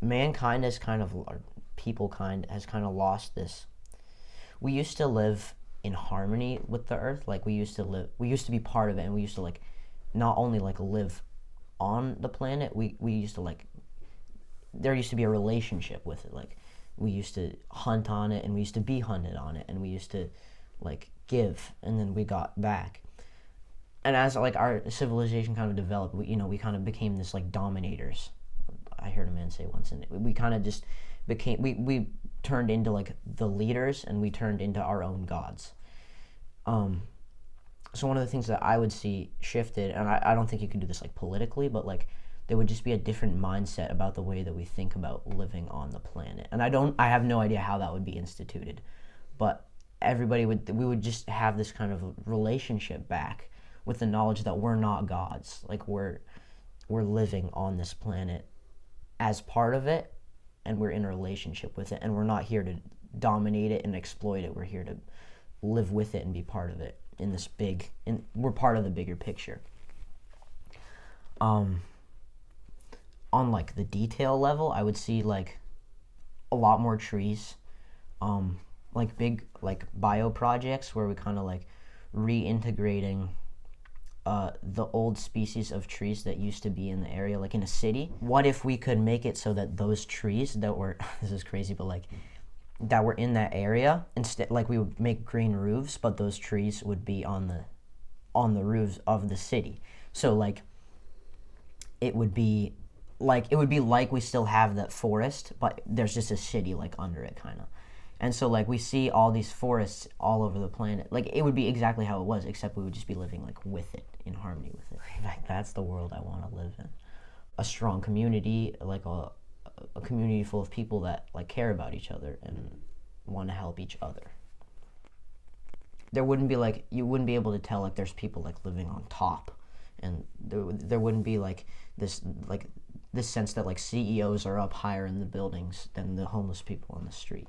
mankind has kind of, or people kind has kind of lost this. We used to live in harmony with the earth. Like we used to be part of it, and we used to like not only like live on the planet, we used to like, there used to be a relationship with it. Like we used to hunt on it, and we used to be hunted on it, and we used to like give, and then we got back. And as like our civilization kind of developed, we kind of became this like dominators. I heard a man say once, and we kind of just became, we turned into like the leaders, and we turned into our own gods. So one of the things that I would see shifted, and I don't think you can do this like politically, but like there would just be a different mindset about the way that we think about living on the planet. And I have no idea how that would be instituted, but we would just have this kind of relationship back with the knowledge that we're not gods. Like we're living on this planet as part of it, and we're in a relationship with it, and we're not here to dominate it and exploit it. We're here to live with it and be part of it in this we're part of the bigger picture. On like the detail level, I would see like a lot more trees, like big like bio projects where we kind of like reintegrating the old species of trees that used to be in the area, like in a city. What if we could make it so that those trees that were this is crazy, but like that were in that area, instead, like we would make green roofs, but those trees would be on the roofs of the city. So like it would be like we still have that forest, but there's just a city like under it, kind of. And so like we see all these forests all over the planet. Like it would be exactly how it was, except we would just be living like with it, in harmony with it. Like that's the world I want to live in. A strong community, like a community full of people that like care about each other and want to help each other. There wouldn't be like, you wouldn't be able to tell like there's people like living on top, and there wouldn't be like this sense that like CEOs are up higher in the buildings than the homeless people on the street.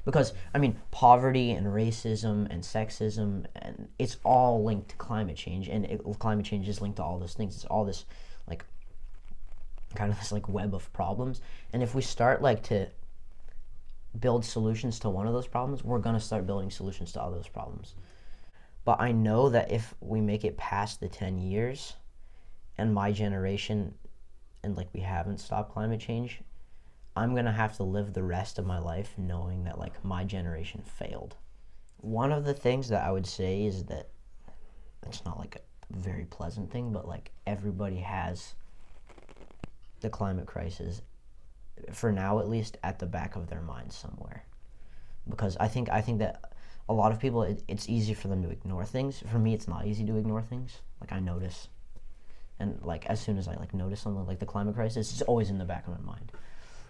Because I mean, poverty and racism and sexism, and it's all linked to climate change, and climate change is linked to all those things. It's all this like kind of this like web of problems, and if we start like to build solutions to one of those problems, we're gonna start building solutions to all those problems. But I know that if we make it past the 10 years and my generation, and like we haven't stopped climate change, I'm gonna have to live the rest of my life knowing that like my generation failed. One of the things that I would say is that it's not like a very pleasant thing, but like everybody has the climate crisis, for now at least, at the back of their minds somewhere. Because I think that a lot of people, it's easy for them to ignore things. For me, it's not easy to ignore things. Like I notice, and like as soon as I like notice something like the climate crisis, it's always in the back of my mind.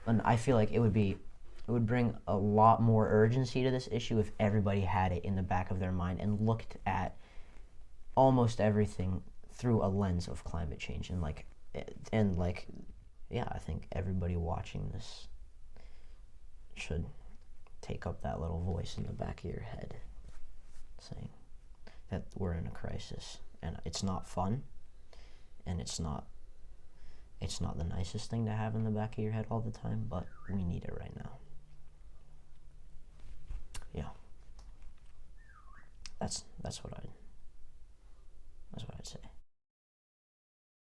And I feel like it would bring a lot more urgency to this issue if everybody had it in the back of their mind and looked at almost everything through a lens of climate change. And yeah, I think everybody watching this should take up that little voice in the back of your head saying that we're in a crisis, and it's not fun, and it's not the nicest thing to have in the back of your head all the time, but we need it right now. Yeah. That's what I'd say.